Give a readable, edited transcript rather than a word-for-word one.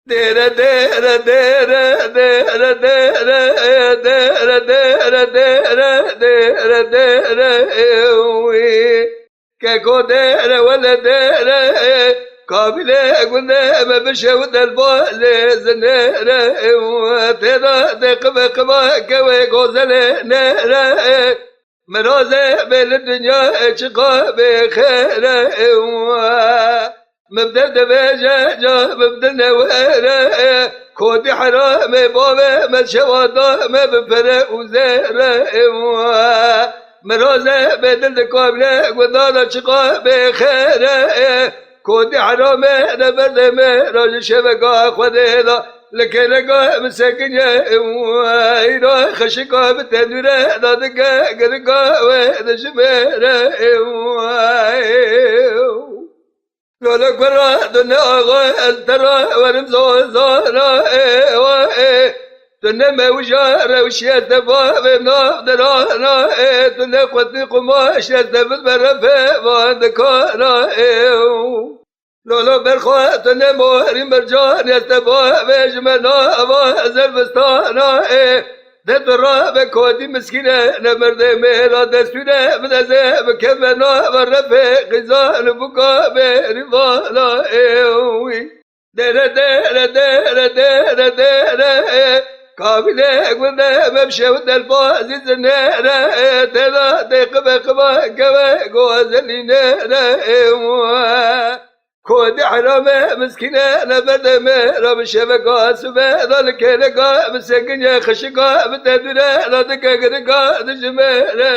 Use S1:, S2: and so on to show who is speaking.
S1: ديرة ديرة ديرة ديرة ديرة ديرة ديرة ديرة ديرة ديرة وي كاكو ديرة ولا ديرة قابلة قلنا ما بشود البال زنيرة وتدا دقبة قبا كوي غوزل نيرة مرازة بين الدنيا شقا بخيرة مبدأ بجاجة مبدأ نويرة كودي حرام بابا مشوادا ما بفرق وزيرة مرازة بدل كاملة ودانا شقا بخيرة كودي حرام نبرد مراج شبكة خدينا لكن لقى مساكن يا إيرا خشقا بتدورة نادقا قرقا وإذا شميرة لولا قرا دنا أغا الترا ورمزو زارا دنا ما وجارا وشيا تباب نافدرانا دنا قد قماش يستبد برفا وذكارا لولا برخوا دنا مهري مرجان يستباب جمنا وازل بستانا دد راب كودي مسكينة نمرد ميرا دستورة من أزاب كمنا ورفق غزان بكا برفانا ايوي ديرا ديرا ديرا ديرا ديرا قابلة قلنا ممشى ودى الفازي زنيرا تلا دقبة قبا قبا قوازلي نيرا ايوي كودي حرامة مسكينة نبرد ميرا بشبكة سبا ذلك لقا مسكين يا خشقا بتدري لا دكا قرقا دجميرا